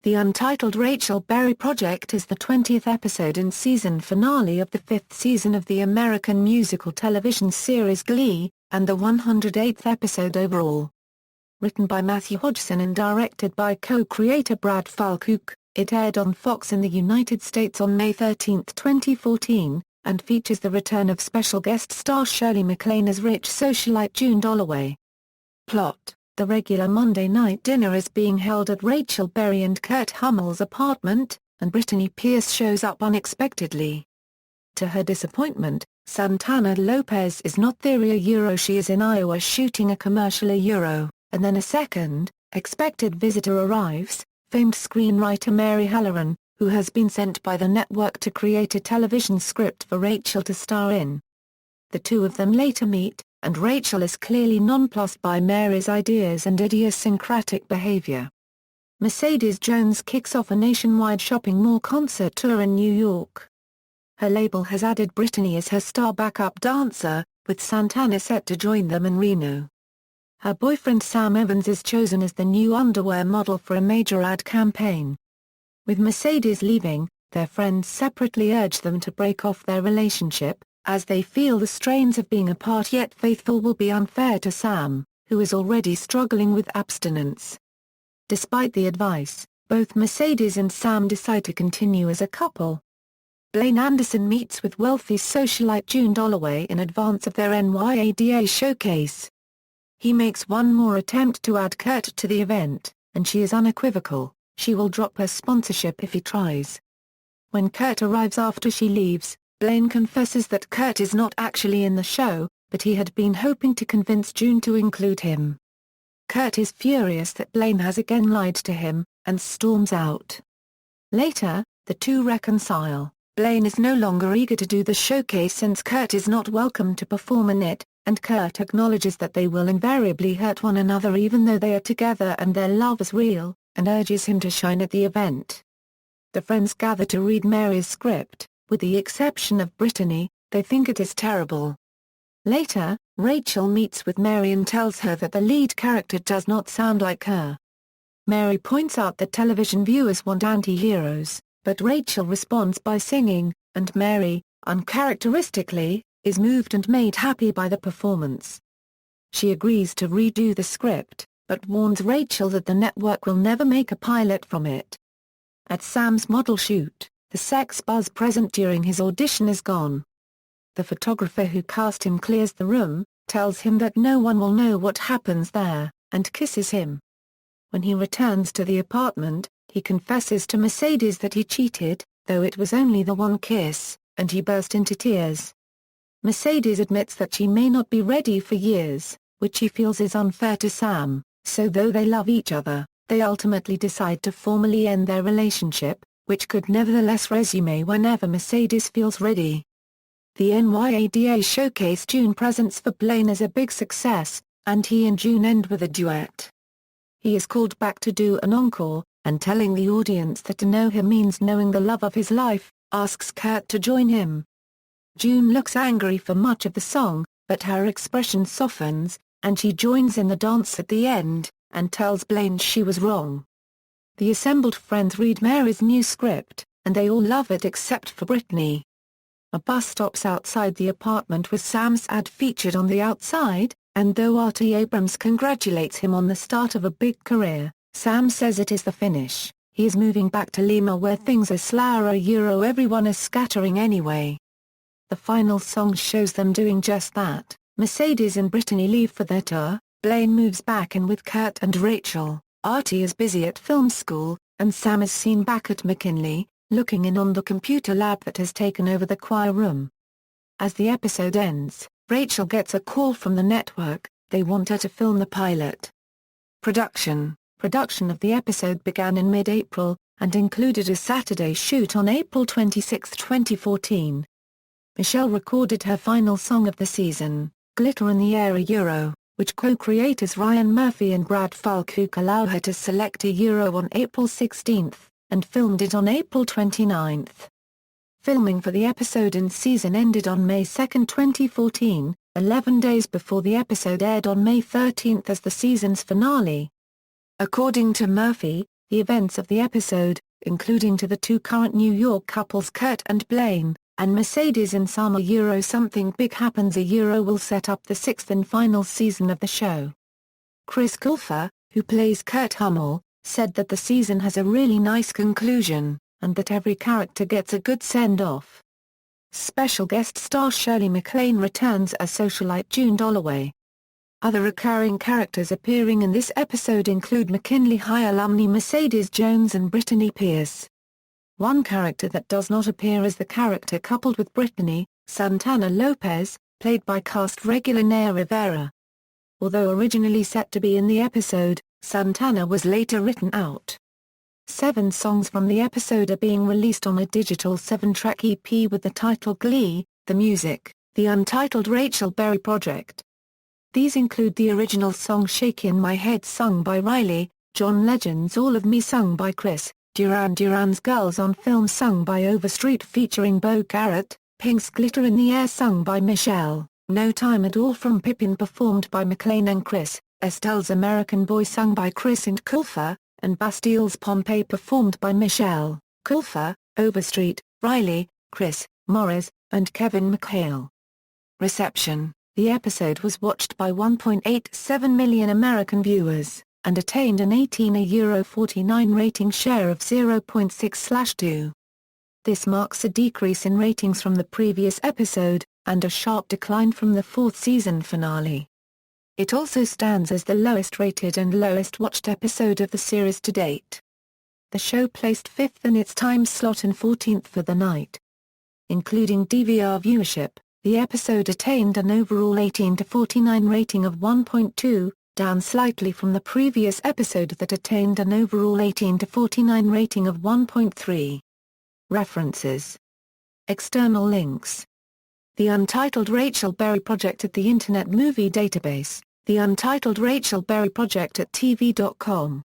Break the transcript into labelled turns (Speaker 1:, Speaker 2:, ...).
Speaker 1: The Untitled Rachel Berry Project is the 20th episode and season finale of the 5th season of the American musical television series Glee, and the 108th episode overall. Written by Matthew Hodgson and directed by co-creator Brad Falchuk, it aired on Fox in the United States on May 13, 2014, and features the return of special guest star Shirley MacLaine as rich socialite June Dolloway. Plot: the regular Monday night dinner is being held at Rachel Berry and Kurt Hummel's apartment, and Brittany Pierce shows up unexpectedly. To her disappointment, Santana Lopez is not there. She is in Iowa shooting a commercial. And then a second, expected visitor arrives, famed screenwriter Mary Halloran, who has been sent by the network to create a television script for Rachel to star in. The two of them later meet, and Rachel is clearly nonplussed by Mary's ideas and idiosyncratic behavior. Mercedes Jones kicks off a nationwide shopping mall concert tour in New York. Her label has added Brittany as her star backup dancer, with Santana set to join them in Reno. Her boyfriend Sam Evans is chosen as the new underwear model for a major ad campaign. With Mercedes leaving, their friends separately urge them to break off their relationship, as they feel the strains of being apart yet faithful will be unfair to Sam, who is already struggling with abstinence. Despite the advice, both Mercedes and Sam decide to continue as a couple. Blaine Anderson meets with wealthy socialite June Dolloway in advance of their NYADA showcase. He makes one more attempt to add Kurt to the event, and she is unequivocal: she will drop her sponsorship if he tries. When Kurt arrives after she leaves, Blaine confesses that Kurt is not actually in the show, but he had been hoping to convince June to include him. Kurt is furious that Blaine has again lied to him, and storms out. Later, the two reconcile. Blaine is no longer eager to do the showcase since Kurt is not welcome to perform in it, and Kurt acknowledges that they will invariably hurt one another even though they are together and their love is real, and urges him to shine at the event. The friends gather to read Mary's script. With the exception of Brittany, they think it is terrible. Later, Rachel meets with Mary and tells her that the lead character does not sound like her. Mary points out that television viewers want anti-heroes, but Rachel responds by singing, and Mary, uncharacteristically, is moved and made happy by the performance. She agrees to redo the script, but warns Rachel that the network will never make a pilot from it. At Sam's model shoot, the sex buzz present during his audition is gone. The photographer who cast him clears the room, tells him that no one will know what happens there, and kisses him. When he returns to the apartment, he confesses to Mercedes that he cheated, though it was only the one kiss, and he burst into tears. Mercedes admits that she may not be ready for years, which he feels is unfair to Sam, so though they love each other, they ultimately decide to formally end their relationship, which could nevertheless resume whenever Mercedes feels ready. The NYADA showcase June presents for Blaine is a big success, and he and June end with a duet. He is called back to do an encore, and telling the audience that to know him means knowing the love of his life, asks Kurt to join him. June looks angry for much of the song, but her expression softens, and she joins in the dance at the end, and tells Blaine she was wrong. The assembled friends read Mary's new script, and they all love it except for Brittany. A bus stops outside the apartment with Sam's ad featured on the outside, and though R.T. Abrams congratulates him on the start of a big career, Sam says it is the finish. He is moving back to Lima where things are slower. Everyone is scattering anyway. The final song shows them doing just that. Mercedes and Brittany leave for their tour, Blaine moves back in with Kurt and Rachel. Artie is busy at film school, and Sam is seen back at McKinley, looking in on the computer lab that has taken over the choir room. As the episode ends, Rachel gets a call from the network. They want her to film the pilot. Production of the episode began in mid-April, and included a Saturday shoot on April 26, 2014. Michelle recorded her final song of the season, Glitter in the Air, which co-creators Ryan Murphy and Brad Falchuk allow her to select on April 16, and filmed it on April 29. Filming for the episode and season ended on May 2, 2014, 11 days before the episode aired on May 13 as the season's finale. According to Murphy, The events of the episode, including to the two current New York couples Kurt and Blaine, and Mercedes and Sam Something Big Happens will set up the sixth and final season of the show. Chris Colfer, who plays Kurt Hummel, said that the season has a really nice conclusion, and that every character gets a good send-off. Special guest star Shirley MacLaine returns as socialite June Dolloway. Other recurring characters appearing in this episode include McKinley High alumni Mercedes Jones and Brittany Pierce. One character that does not appear is the character coupled with Brittany, Santana Lopez, played by cast regular Naya Rivera. Although originally set to be in the episode, Santana was later written out. 7 songs from the episode are being released on a digital 7-track EP with the title Glee, the music, the Untitled Rachel Berry Project. These include the original song Shake in My Head sung by Riley, John Legend's All of Me sung by Chris, Duran Duran's Girls on Film sung by Overstreet featuring Bo Garrett, Pink's Glitter in the Air sung by Michelle, No Time at All from Pippin performed by MacLaine and Chris, Estelle's American Boy sung by Chris and Colfer, and Bastille's Pompeii performed by Michelle, Colfer, Overstreet, Riley, Chris, Morris, and Kevin McHale. Reception: the episode was watched by 1.87 million American viewers, and attained an €18.49 rating share of 0.6/2. This marks a decrease in ratings from the previous episode, and a sharp decline from the 4th season finale. It also stands as the lowest rated and lowest watched episode of the series to date. The show placed 5th in its time slot and 14th for the night. Including DVR viewership, the episode attained an overall 18-49 rating of 1.2, down slightly from the previous episode that attained an overall 18-49 rating of 1.3. References. External links. The Untitled Rachel Berry Project at the Internet Movie Database, The Untitled Rachel Berry Project at TV.com.